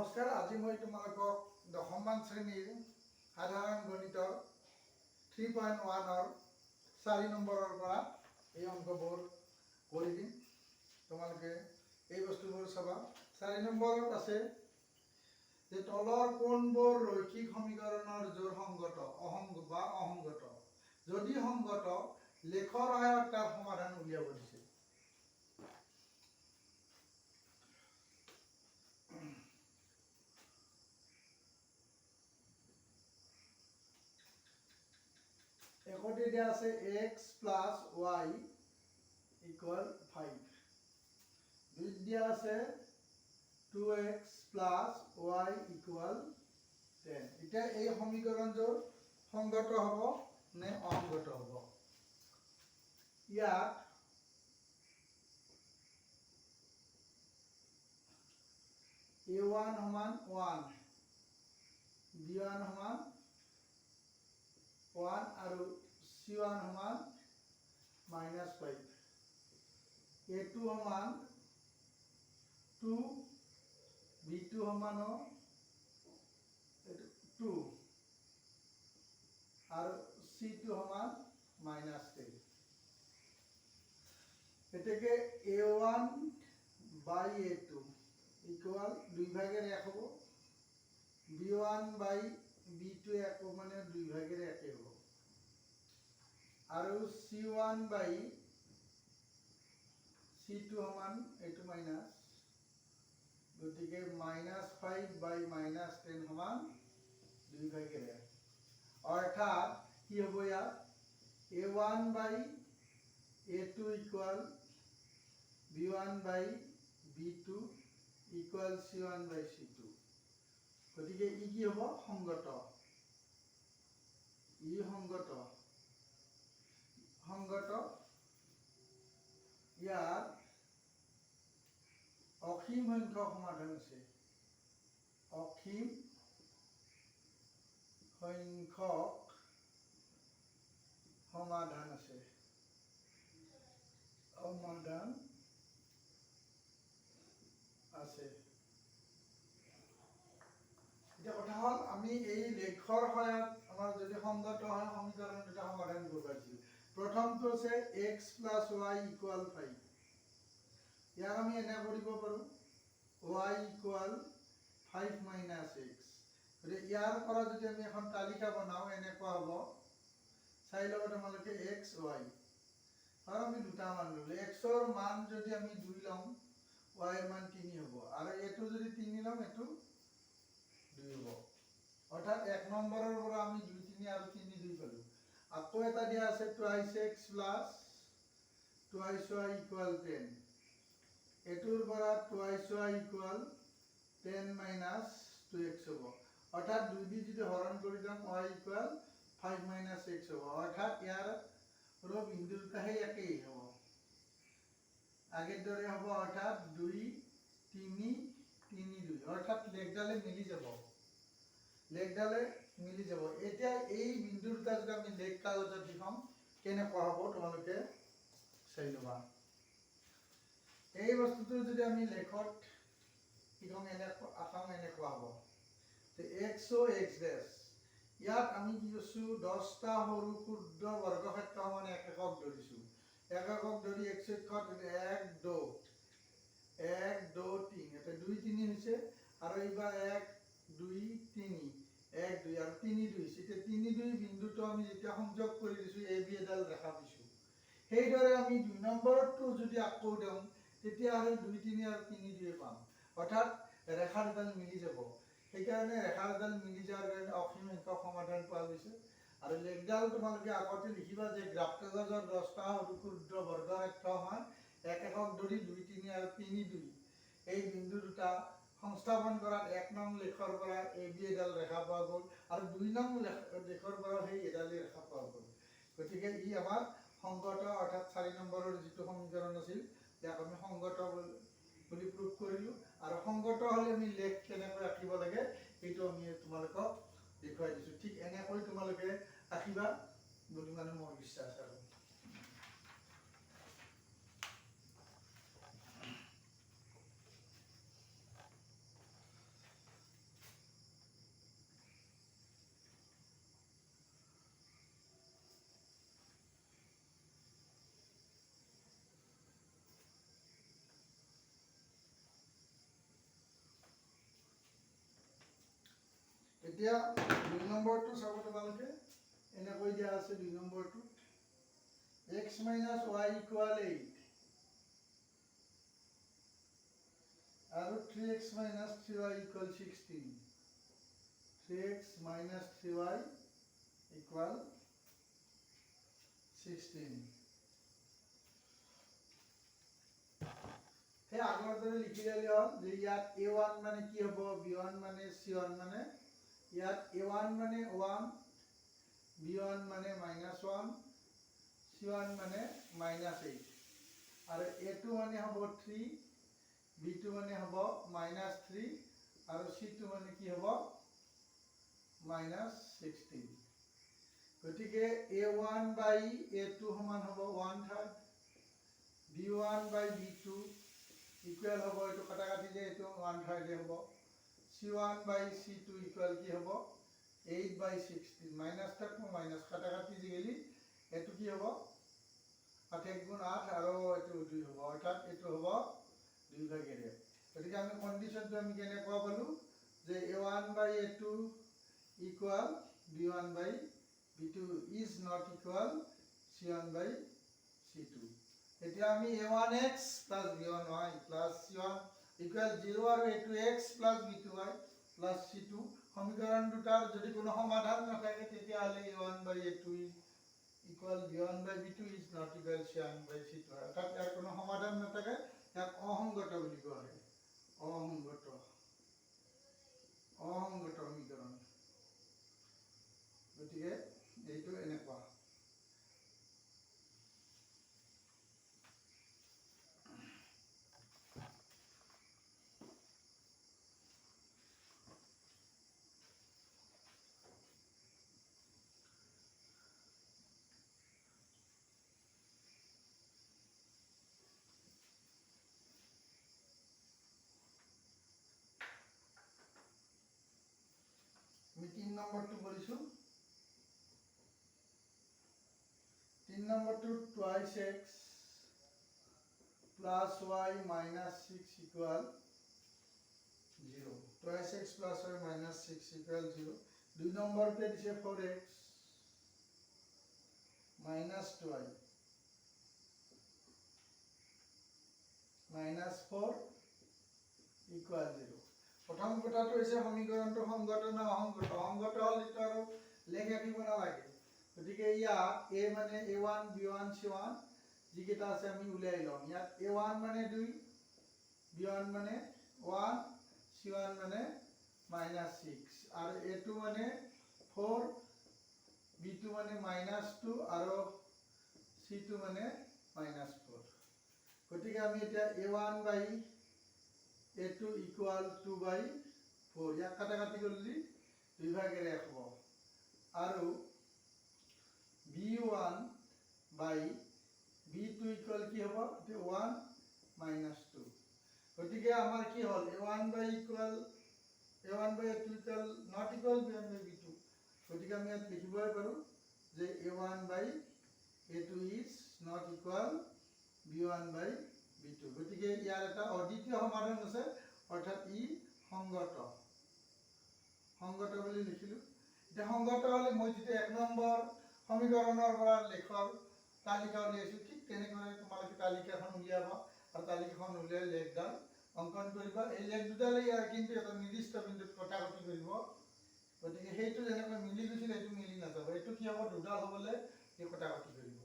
নমস্কাৰ। আজি মই তোমালোকক দশমমান শ্ৰেণীৰ সাধাৰণ গণিতৰ 3.1ৰ 4 নম্বৰৰ পৰা এই অংকবোৰ কৰি দিম। তোমালোকে এই বস্তুবোৰ চাবা। 4 নম্বৰত আছে যে তলৰ কোনবোৰ ৰৈখিক সমীকৰণৰ জোৰ সংগত অসংগত। যদি সংগত লেখৰ সহায়ত তাৰ সমাধান উলিয়াব দিছে। একতে দিয়া আছে x plus y equal 5। দুইত দিয়া আছে 2x plus y equal 10। এতিয়া এই সমীকৰণটোৰ সংগত হ'ব নে অসংগত হ'ব? ইয়াত a1 সমান 1, b1 সমান 1 আৰু c1 সমান -5, a2 সমান 2, b2 সমান 2 আৰু c2 সমান -10। এতেকে a1 by a2 ইকুয়াল 2 ভাগের 1 হবো, b1 by b2 1 মানে 2 ভাগের 1 হবো, আৰু c1 by c2 সমান এইটো মাইনাস, গতিকে -5 by -10 সমান 2 ভাগের 1। অর্থাৎ কি হবো ইয়াত a1 by a2 equal b1 by b2 equal c1 by c2। গতিকে ই কি হব? সংগত। ই সংগত। ইয়াৰ অসীম সংখ্যক সমাধান আছে। অসীম সংখ্যক সমাধান আছে। এতিয়া কথা হল আমি এই লেখৰ সহায়ত আমাৰ যদি সংগত হয় সমীকৰণ দুটা সমাধান কৰিব পাইছিল। প্ৰথমটো আছে x plus y equal 5। ইয়াক আমি এনে কৰিব পাৰো y equal 5 minus x। গতিকে ইয়াৰ পৰা যদি আমি এখন তালিকা বনাও এনেকুৱা হ'ব। চাই লব তোমালোকে x y আৰু আমি দুটা মান ললো। x ৰ মান যদি আমি 2 লম, y ৰ মান 3 হ'ব, আৰু এটো যদি 3 লম এটো 2 হ'ব। অৰ্থাৎ 1 নম্বৰৰ পৰা আমি 2 3 আৰু 3 2 পালো। আকৌ এটা দিয়া আছে twice x plus twice y equal 10। এটোৰ পৰা twice y equal 10 minus 2x হ'ব। অৰ্থাৎ 2 দি যদি হৰণ কৰি যাম y equal 5 minus x হ'ব। অৰ্থাৎ ইয়াৰ বিন্দু দুটাহে একেই হ'ব, আগেৰ দৰে হ'ব। অৰ্থাৎ 2 3 3 2, অৰ্থাৎ লেখডালে মিলি যাব। এতিয়া এই বিন্দু দুটা যদি আমি লেখ কাগজত লিখাম কেনেকুৱা হ'ব তোমালোকে চাই লবা। এই বস্তুটো যদি আমি লেখত লিখাম এনেকুৱা হ'ব যে x o x dash। ইয়াত আমি কি কৰিছো 10টা সৰু ক্ষুদ্ৰ বৰ্গক্ষেত্ৰ সমান এক একক ধৰিছো। একক ধৰি x অক্ষত 1 2 1 2 3 এটা 2 3 হৈছে, আৰু এইবাৰ 1 2 3 1 2 আৰু 3 2 হৈছে। এতিয়া 3 2 বিন্দুটো আমি যেতিয়া সংযোগ কৰি দিছো ab এডাল ৰেখা পাইছো। সেইদৰে আমি 2 নম্বৰটো যদি আকৌ দিওঁ তেতিয়া আৰু 2 3 আৰু 3 2 পাম। অৰ্থাৎ ৰেখা দুডাল মিলি যাব। সেইকাৰণে ৰেখা দুডাল মিলি যোৱাৰ কাৰণে অসীম সংখ্যক সমাধান পোৱা গৈছে। আৰু লেখডাল তোমালোকে আগতে লিখিবা যে গ্ৰাফ কাগজৰ 10টা সৰু ক্ষুদ্ৰ বৰ্গক্ষেত্ৰ সমান এক একক ধৰি 2 3 আৰু 3 2 এই বিন্দু দুটা সংস্থাপন কৰাত 1 নং লেখৰ পৰা ab এডাল ৰেখা পোৱা গ'ল, আৰু 2 নং লেখৰ পৰা সেই এডালি ৰেখা পোৱা গ'ল। গতিকে ই আমাৰ সংগত, অৰ্থাৎ 4 নম্বৰৰ যিটো সমীকৰণ আছিল ইয়াক আমি সংগত বুলি প্ৰুভ কৰিলো। আৰু সংগত হলে আমি লেখ কেনেকৈ আঁকিব লাগে এইটো আমি তোমালোকক দেখুৱাই দিছো। ঠিক এনেকৈ তোমালোকে আঁকিবা বুলি মানে মোৰ বিশ্বাস আৰু। এতিয়া 2 নম্বৰটো চাব তোমালোকে এনেকৈ দিয়া আছে 2 নম্বৰটো x - y = 8 আৰু 3x - 3y = 16 3x - 3y = 16 हे আগৰ দৰে লিখি দিলে হ'ল যে ইয়াত a1 মানে কি হ'ব b1 মানে c1 মানে ইয়াত a1 মানে 1 b1 মানে -1 c1 মানে -8 আৰু a2 মানে হ'ব 3 b2 মানে হ'ব -3 আৰু c2 মানে কি হ'ব -16 গতিকে a1 by a2 সমান হ'ব 1/3 b1 by b2 ইকুয়াল হ'ব এটো কাটা কাটি যে এটো 1/3 হ'ব c1 by c2 ইকুয়াল কি হ'ব 8 by 16 মাইনাস থাকব মাইনাস কাটা কাটি যে গেলি এটো কি হ'ব 8 * 8 আৰু এটো 2 হ'ব অৰ্থাৎ এটো হ'ব 2 ভাগেৰে গতিকে আমি কন্ডিশনটো আমি কেনে কোৱা পালো যে a1 by a2 equal b1 by b2 is not equal c1 by c2 এতিয়া আমি a1x plus b1y plus c1 equal 0 আৰু a2x plus b2y plus c2 সমীকৰণ দুটাৰ যদি কোনো সমাধান নাথাকে তেতিয়া হলে a1 by a2 equal b1 by b2 is not equal c1 by c2 অর্থাৎ এর কোনো সমাধান নাথাকে এক অসংগত বুলি কোৱা হয় অসংগত সমীকৰণ গতিকে এইটো এনেকুৱা আমি 3 নম্বৰটো কৰিছো 3 নম্বৰটো twice x plus y minus 6 equal 0 twice x plus y minus 6 equal 0 2 নম্বৰতে দিছে 4x minus 2y minus 4 equal 0 প্ৰথম কথাটো হৈছে সমীকৰণটো সংগত না অসংগত অসংগত হলে তো আৰু লেখ ৰাখিব নালাগে গতিকে ইয়াত a মানে a1 b1 c1 যিকেইটা আছে আমি উলাই লম ইয়াত a1 মানে 2 b1 মানে 1 c1 মানে -6 আৰু a2 মানে 4 b2 মানে -2 আৰু c2 মানে -4 গতিকে আমি এতিয়া a1 by a2 equal 2 by 4 ইয়াক কাটা কাটি করলি দুই ভাগের 1 হবো আৰু b1 by b2 equal কি হবো 1 minus 2 গতিকে আমার কি হল a1 by a2 equal not equal b1 by b2 গতিকে আমি ইয়াত লিখিবই পাৰো যে a1 by a2 is not equal b1 by b2 গতিকে ইয়াৰ এটা অদ্বিতীয় সমাধান আছে অৰ্থাৎ ই সংগত বুলি লিখিলো এটা সংগত হলে মই যেটা 1 নম্বৰ সমীকৰণৰ পৰা লেখৰ তালিকা উলিয়াইছো ঠিক তেনেকৈ তোমালোকে তালিকাখন উলিয়াবা আৰু তালিকাখন উলিয়াই লেখডাল অঙ্কন কৰিবা এই লেখ দুডালে ইয়াৰ কিন্তু এটা নিৰ্দিষ্ট বিন্দুত কটাকটি কৰিব গতিকে সেইটো যেনেকৈ মিলি গৈছিল এইটো মিলি নাযাব এইটো কি হ'ব দুডাল হ'বলে এই কটাকটি কৰিব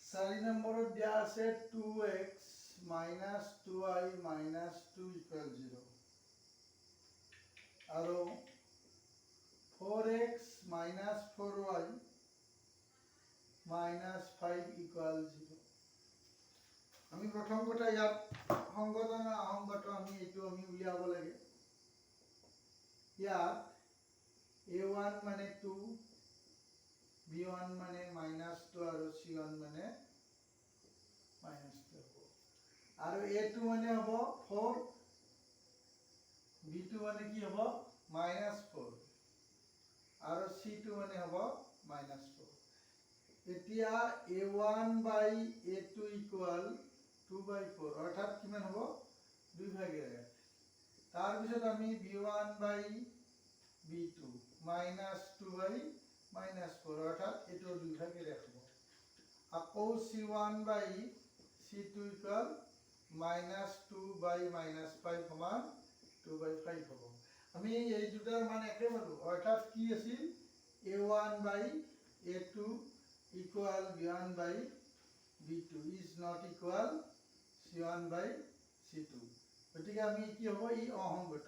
চাৰি নম্বৰত দিয়া আছে 2x minus 2y minus 2 equal 0 আৰু 4x minus 4y minus 5 equal 0 আমি প্ৰথম কথা ইয়াত সংগত না অসংগত আমি এইটো আমি উলিয়াব লাগে ইয়াত a1 মানে 2 b1 মানে -2 আৰু c1 মানে -2 হ'ব আৰু a2 মানে হ'ব 4 b2 মানে কি হ'ব -4 আৰু c2 মানে হ'ব -4 এতিয়া a1 by a2 equal 2/4 অৰ্থাৎ কিমান হ'ব 2/1 তাৰ পিছত আমি b1 by b2 -2/4 অৰ্থাৎ এটো 2/1 হ'ব আকৌ c1 by c2 equal -2/-5 সমান 2/5 হ'ব আমি এই দুটাৰ মান একে পালো অৰ্থাৎ কি আছিল a1 by a2 equal b1 by b2 is not equal c1 by c2 গতিকে আমি কি হ'ব ই অসংগত